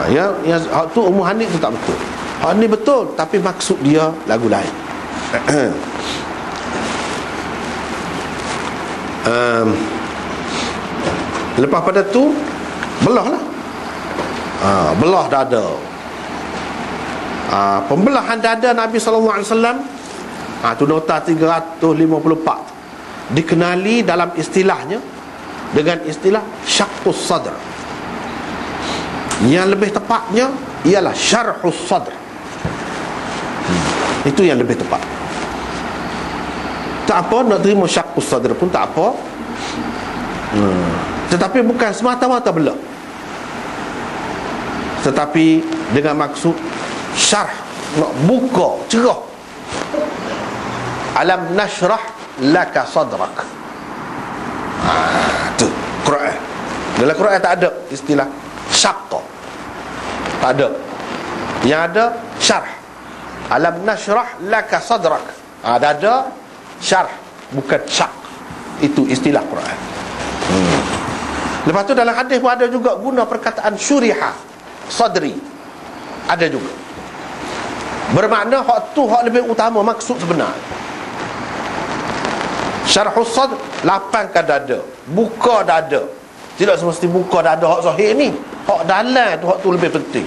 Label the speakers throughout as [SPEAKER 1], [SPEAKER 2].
[SPEAKER 1] Yang hak tu Ummu Hani tu tak betul. Hak ni betul, tapi maksud dia lagu lain. Lepas pada tu belah lah, belah dada. Pembelahan dada Nabi SAW, tu nota 354, dikenali dalam istilahnya dengan istilah syaqqus sadr. Yang lebih tepatnya ialah syarhus sadr. Itu yang lebih tepat. Tak apa, nak terima syaqqus sadr pun tak apa. Tetapi bukan semata-mata belah, tetapi dengan maksud syarh, nak buka, cerah. Alam nashrah laka sadrak. Tu Quran. Dalam Quran tak ada istilah syaqqa, tak ada. Yang ada syarh. Alam nashrah laka sadrak. Ada syarh, bukan syaq. Itu istilah Quran. Lepas tu dalam hadis pun ada juga guna perkataan syuriha sadri. Ada juga. Bermakna hak tu hak lebih utama, maksud sebenar. Syarhus sadr, lapangkan dada, buka dada. Tidak semesti buka dada hak sahih ni. Hak dalam tu, hak tu lebih penting.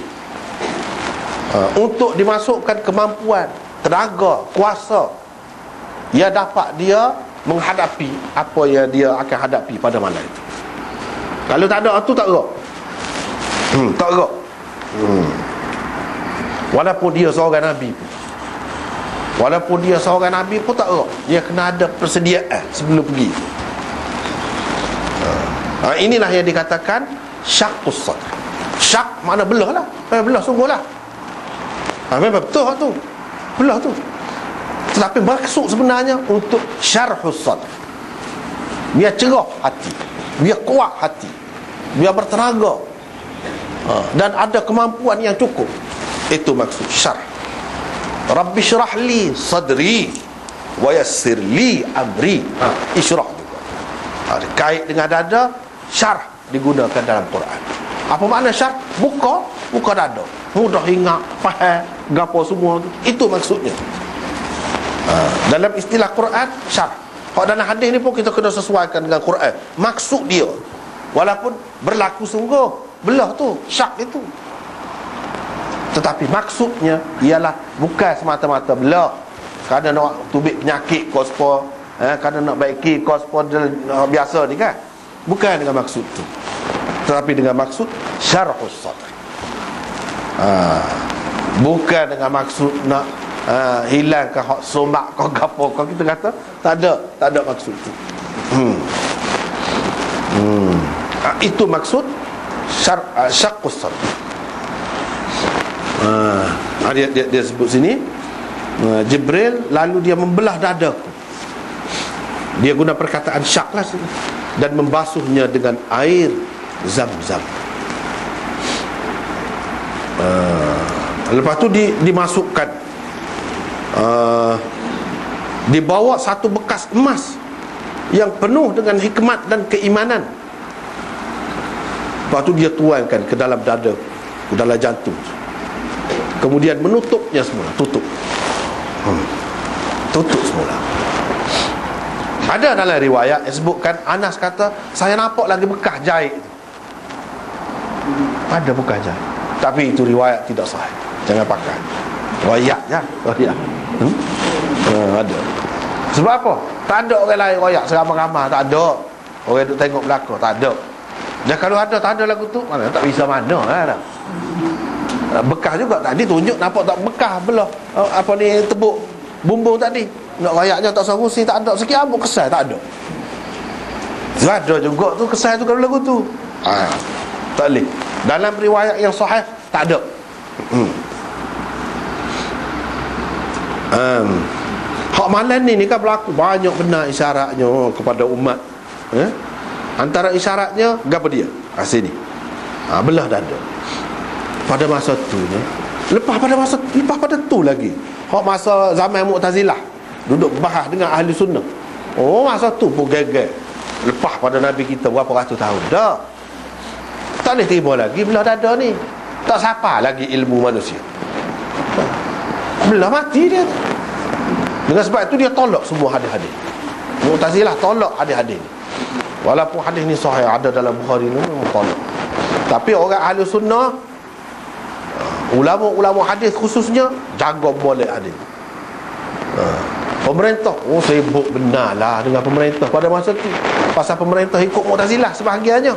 [SPEAKER 1] Untuk dimasukkan kemampuan, tenaga, kuasa yang dapat dia menghadapi apa yang dia akan hadapi pada malam itu. Kalau tak ada tu tak gerak. Tak gerak. Walaupun dia seorang Nabi pun, walaupun dia seorang Nabi pun tak gerak. Dia kena ada persediaan sebelum pergi. Inilah yang dikatakan syaqqus sadr. Syak makna belah lah. Belah sungguh lah. Memang betul tu, belah tu. Tetapi maksud sebenarnya untuk syarhus sadr, biar cerah hati, biar kuat hati, biar bertenaga, dan ada kemampuan yang cukup. Itu maksud syarh. Rabbi syrah li sadri wa yassir li amri. Isyrah juga kait dengan dada. Syarh digunakan dalam Quran. Apa makna syarh? Buka dada, mudah ingat, faham gapo semua tu. Itu maksudnya. Dalam istilah Quran, syarh. Kalau dalam hadis ni pun kita kena sesuaikan dengan Quran, maksud dia. Walaupun berlaku sungguh belah tu, syak itu, tetapi maksudnya ialah bukan semata-mata belah kerana nak tubik penyakit kospo, kerana nak baiki kospo biasa ni kan. Bukan dengan maksud tu, tetapi dengan maksud syarhus sadr. Bukan dengan maksud nak hilangkan hak somak kau gapo kau, kita kata tak ada maksud tu. Itu maksud syaqqus sadr. Dia sebut sini, Jibril lalu dia membelah dadaku. Dia guna perkataan syak lah sini, dan membasuhnya dengan air zam-zam. Lepas tu dimasukkan, dibawa satu bekas emas yang penuh dengan hikmat dan keimanan. Lepas tu dia tuangkan ke dalam dada, ke dalam jantung. Kemudian menutupnya semula. Tutup semula. Ada dalam riwayat yang sebutkan, Anas kata, saya nampak lagi bekas jahit. Ada bekas jahit, tapi itu riwayat tidak sahih. Jangan pakai riwayat je. Ada. Sebab apa? Tak ada orang lain riwayat seramai-ramai. Tak ada orang duk tengok belakang. Tak ada. Dan kalau ada, tak ada lagu tu, mana tak bisa mana lah. Bekas juga tadi tunjuk, nampak tak bekas belah apa ni, tebuk bumbung tadi. Nak rayaknya tak sarusi, tak ada. Sikit ambuk kesal, tak ada. Ada juga tu kesal tu kalau lagu tu. Tak boleh. Dalam riwayat yang sahih tak ada. Hak malam ni kan berlaku banyak benar isyaratnya kepada umat. Antara isyaratnya gapo dia? Sini. Belah dada. Pada masa tu ni, lepas pada tu lagi, hak masa zaman Mu'tazilah duduk bahas dengan ahli sunnah. Masa tu pun geger. Lepas pada Nabi kita berapa ratus tahun dah. Tak boleh terima lagi belah dada ni. Tak siapa lagi ilmu manusia. Belah mati dia. Dengan sebab itu dia tolak semua hadis-hadis. Mu'tazilah tolak hadis-hadis ni. Walaupun hadis ni sahih, ada dalam Bukhari ni, memang tolak. Tapi orang ahli sunnah, ulama-ulama hadis khususnya, jaga boleh hadis. Pemerintah sibuk benar lah dengan pemerintah pada masa tu. Pasal pemerintah ikut Mu'tazilah sebahagiannya.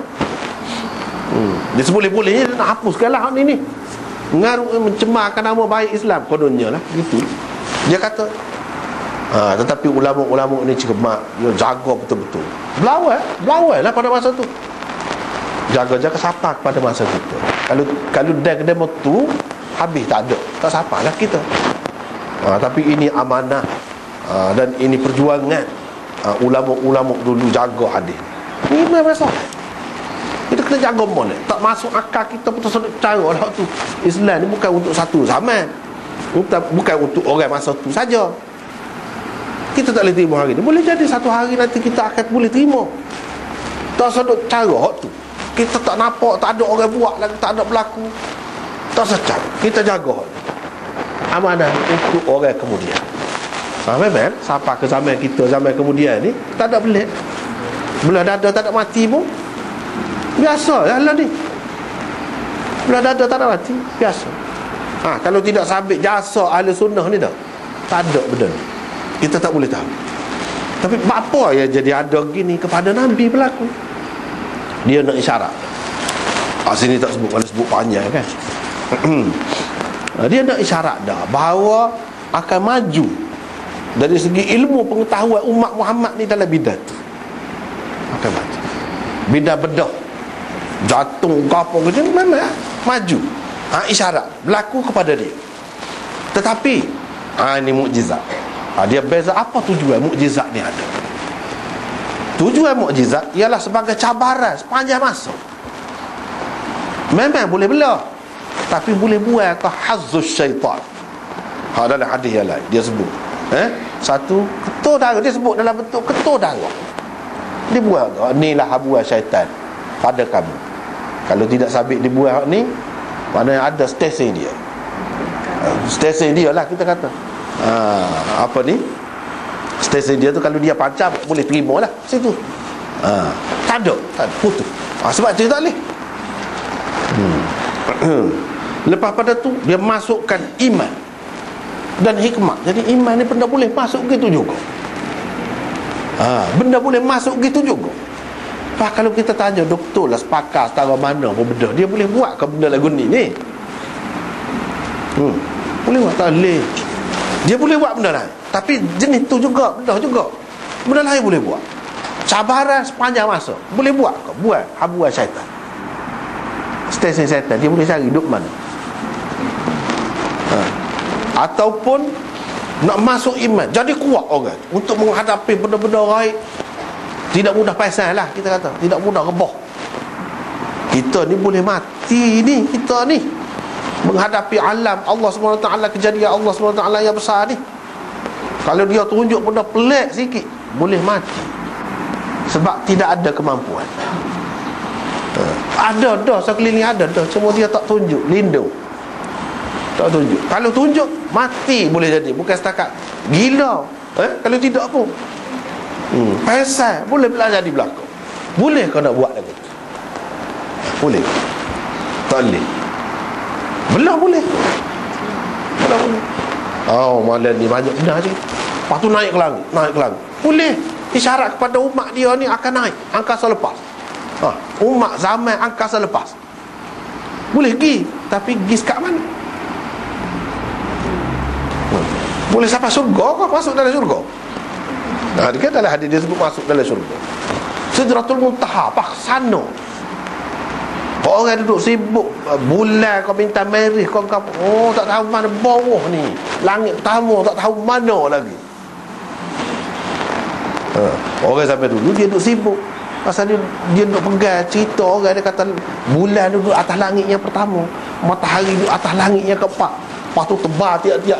[SPEAKER 1] Dia seboleh-bolehnya dia nak hapuskan lah ni mencemarkan nama baik Islam kononnya lah gitu. Dia kata tetapi ulama-ulama ni cermat, dia jaga betul-betul. Belawai lah pada masa tu. Jaga-jaga siapa pada masa tu. Kalau demo tu habis tak ada, tak siapa lah kita. Tapi ini amanah, dan ini perjuangan ulama-ulama dulu jaga hadis. Ini memang masalah. Kita kena jaga molek. Tak masuk akal kita putus cara lah tu. Islam ni bukan untuk satu zaman. Bukan untuk orang masa tu saja. Kita tak boleh terima hari ni. Boleh jadi satu hari nanti kita akan boleh terima. Tak sedut cara hak tu. Kita tak nampak, tak ada orang buat lagi, tak ada berlaku. Tak secam. Kita jaga hak tu. Amanah untuk orang kemudian. Memang sampai ke zaman kita, zaman kemudian ni tak ada belit. Belah dada tak ada mati pun biasa lah ni. Belah dada tak ada mati biasa. Kalau tidak sabit jasa ahli sunnah ni dah, tak ada benda ni. Kita tak boleh tahu. Tapi apa yang jadi ada gini kepada Nabi berlaku? Dia nak isyarat. Sini tak sebut, kalau sebut panjang kan. Dia nak isyarat dah bahawa akan maju dari segi ilmu pengetahuan umat Muhammad ni dalam bid'ah tu. Akan maju. Bid'ah bedah, jantung ke apa ke, memang maju. Isyarat berlaku kepada dia. Tetapi ini mukjizat. Dia beza apa tujuan mukjizat ni ada. Tujuan mukjizat ialah sebagai cabaran sepanjang masa. Memang boleh belah, tapi boleh buat ke hazzus syaitan. Dalam hadis yang lain dia sebut satu ketul darah, dia sebut dalam bentuk ketul darah. Dia buat inilah habuan syaitan pada kamu. Kalau tidak sabit dibuat ni, mana ada stesen dia. Stesen dia lah kita kata. Apa ni? Stesen dia tu kalau dia pancap boleh terima lah situ. Tak ada putus. Sebab tu tak boleh. Lepas pada tu dia masukkan iman dan hikmah. Jadi iman ni benda boleh masuk gitu juga. Benda boleh masuk gitu juga. Kalau kita tanya doktor lah sepakar setara mana pun benda, dia boleh buat ke benda lagu ni ni? Boleh buat tak boleh. Dia boleh buat benda lain, tapi jenis tu juga, benda juga, benda lain boleh buat. Cabaran sepanjang masa boleh buat ke? Buat habuan syaitan, stesen syaitan. Dia boleh cari duduk mana. Ataupun nak masuk iman, jadi kuat orang untuk menghadapi benda-benda raib. Tidak mudah pasal lah kita kata, tidak mudah rebah. Kita ni boleh mati ni, kita ni menghadapi alam Allah SWT, kejadian Allah SWT yang besar ni. Kalau dia tunjuk benda pelik sikit, boleh mati. Sebab tidak ada kemampuan. Ada dah sekeliling, ada dah, cuma dia tak tunjuk, lindung. Tak tunjuk. Kalau tunjuk, mati boleh jadi. Bukan setakat gila. Kalau tidak pun pasal boleh belajar di belakang. Boleh kau nak buat lagi? Boleh? Tak boleh? Belah boleh? Belah boleh? Malam ni banyak benar je. Lepas tu naik ke langit, naik ke langit. Boleh. Isyarat kepada umat dia ni akan naik angkasa lepas. Umat zaman angkasa lepas. Boleh pergi, tapi pergi sekat mana? Boleh sampai surga kau masuk dalam surga? Dia dalam hadis dia sebut masuk dalam syurga. Sidratul Muntaha, sana. Orang duduk sibuk bulan kau minta merih kau tak tahu mana bawah ni. Langit pertama tak tahu mana lagi. Orang sampai dulu dia duduk sibuk. Pasal dia duduk pegang cerita orang, dia kata bulan duduk atas langit yang pertama, matahari duduk atas langit yang keempat. Lepas tu tebal tiap-tiap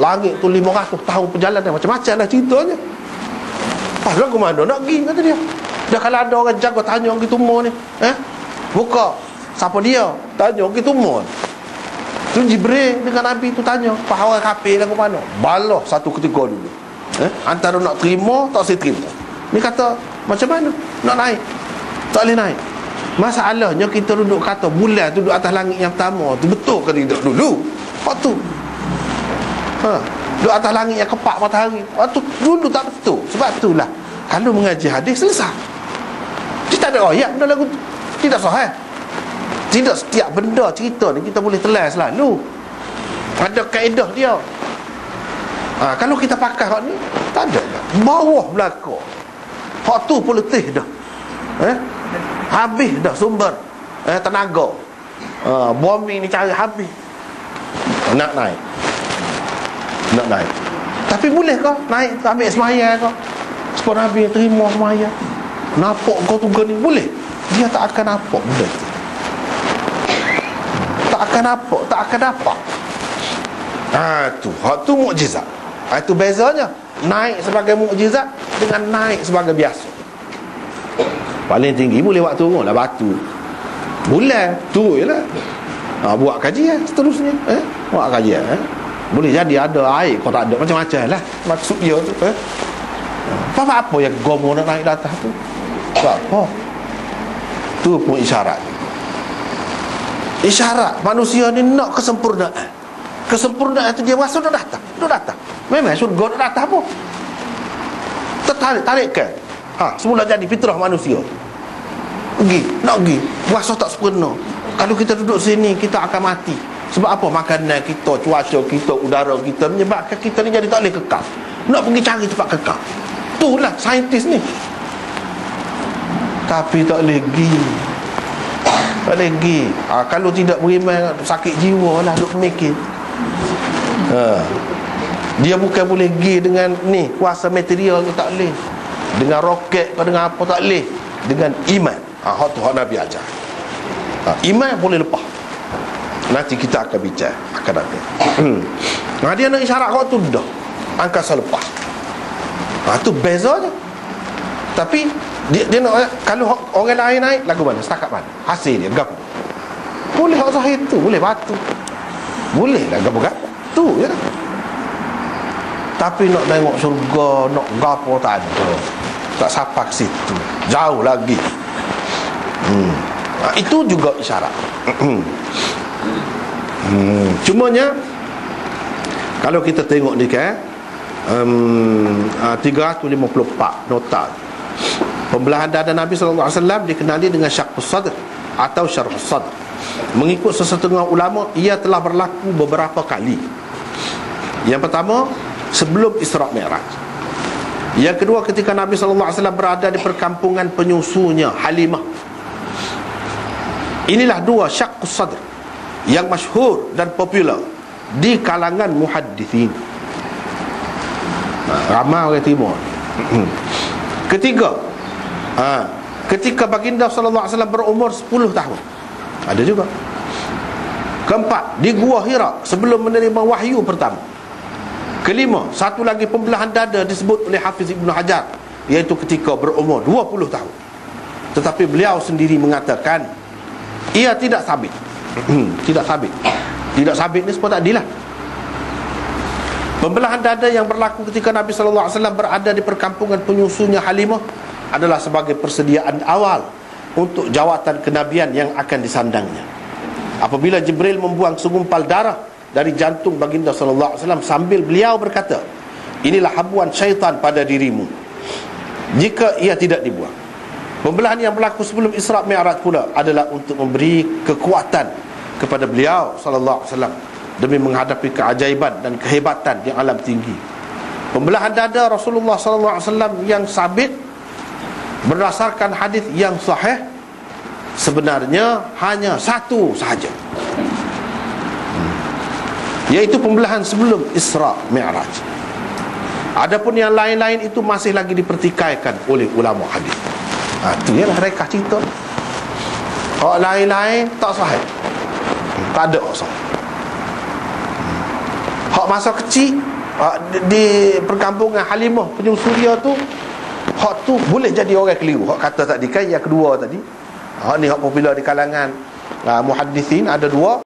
[SPEAKER 1] langit tu 500 tahun perjalanan, macam-macam dah ceritanya. Pasal ke mana nak pergi kata dia. Dah kalau ada orang jaga tanya orang gitu ni, buka siapa dia? Tanya kita semua. Tu Jibril dengan Nabi tu tanya, "Pahala kafir lagu mana?" Balah satu ketika dulu. Antara nak terima tak boleh terima. Ni kata macam mana nak naik? Tak boleh naik. Masalahnya kita duduk kata bulan tu duduk atas langit yang pertama tu, betul ke tidak dulu? Waktu duduk atas langit yang kepak matahari, waktu dulu tak betul. Sebab itulah kalau mengaji hadis selesai. Dia tak ada ayat dalam lagu tu. Tidak sahih. Tidak setiap benda cerita ni kita boleh telan selalu. Ada kaedah dia. Kalau kita pakai hak ni, tak ada dah. Bawah belakang. Hak tu pun letih dah. Habis dah sumber tenaga. Bombing ni cari habis. Nak naik. Tapi boleh ke naik ambil semaya ke? Supaya Nabi terima semaya. Nampak kau tu ni boleh. Dia tak akan nampak benda tu. Tak akan dapat. Hak tu mukjizat. Itu bezanya naik sebagai mukjizat dengan naik sebagai biasa. Paling tinggi boleh buat turun lah batu. Bulan tu je lah. Buat kajian seterusnya. Buat kajian. Boleh jadi ada air, kau tak ada, macam-macam lah maksud dia tu. Apa yang gomo nak naik ke atas tu? Apa? Tu pun isyarat. Isyarat manusia ni nak kesempurnaan. Kesempurnaan tu dia rasa dah datang. Memang syurga dah datang pun. Tarikkan. Semula jadi fitrah manusia. Nak pergi. Rasa tak sempurna. Kalau kita duduk sini, kita akan mati. Sebab apa? Makanan kita, cuaca kita, udara kita menyebabkan kita ni jadi tak boleh kekal. Nak pergi cari tempat kekal. Itulah saintis ni. Tapi tak boleh pergi. Kalau tidak beriman, sakit jiwa lah duk mikir. Dia bukan boleh pergi dengan ni kuasa material ni, tak boleh. Dengan roket ke dengan apa, tak boleh. Dengan iman. Hak tu hak Nabi ajar. Iman boleh lepas. Nanti kita akan bincang akan ada. Dia nak isyarat kau tu dah angkasa lepas. Tu beza je. Tapi dia nak, kalau orang lain naik lagu mana, setakat mana hasil dia gapo. Boleh hak zahir tu, boleh batu. Boleh lah gapo-gapo. Tu je lah. Tapi nak tengok syurga, nak gapo tak ada. Tak sampai ke situ. Jauh lagi. Itu juga isyarat. Cumanya kalau kita tengok ni kan 354 nota. Pembelahan dada Nabi SAW dikenali dengan syaqqus sadr atau syarhus sadr. Mengikut sesetengah ulama, ia telah berlaku beberapa kali. Yang pertama, sebelum Isra' Mi'raj. Yang kedua, ketika Nabi SAW berada di perkampungan penyusunya Halimah. Inilah dua syaqqus sadr yang masyhur dan popular di kalangan muhaddithin. Ramai orang timur. Ketiga, ketika baginda sallallahu alaihi wasallam berumur 10 tahun. Ada juga. Keempat, di Gua Hira sebelum menerima wahyu pertama. Kelima, satu lagi pembelahan dada disebut oleh Hafiz Ibn Hajar, iaitu ketika berumur 20 tahun. Tetapi beliau sendiri mengatakan ia tidak sabit. Tidak sabit ni sebab tak adilah. Pembelahan dada yang berlaku ketika Nabi SAW berada di perkampungan penyusunya Halimah adalah sebagai persediaan awal untuk jawatan kenabian yang akan disandangnya. Apabila Jibril membuang segumpal darah dari jantung baginda SAW sambil beliau berkata, inilah habuan syaitan pada dirimu jika ia tidak dibuang. Pembelahan yang berlaku sebelum Isra' Mi'raj pula adalah untuk memberi kekuatan kepada beliau sallallahu alaihi wasallam demi menghadapi keajaiban dan kehebatan di alam tinggi. Pembelahan dada Rasulullah sallallahu alaihi wasallam yang sabit berdasarkan hadis yang sahih sebenarnya hanya satu sahaja, iaitu pembelahan sebelum Isra' Mi'raj. Adapun yang lain-lain itu masih lagi dipertikaikan oleh ulama hadis. Itu ialah rekah cerita. Hak lain-lain tak sahih, tak ada sahih. Hak masa kecil di perkampungan Halimah penyusu dia tu, hak tu boleh jadi orang keliru. Hak kata tadi kan, yang kedua tadi, hak ni hak popular di kalangan Muhaddithin ada dua.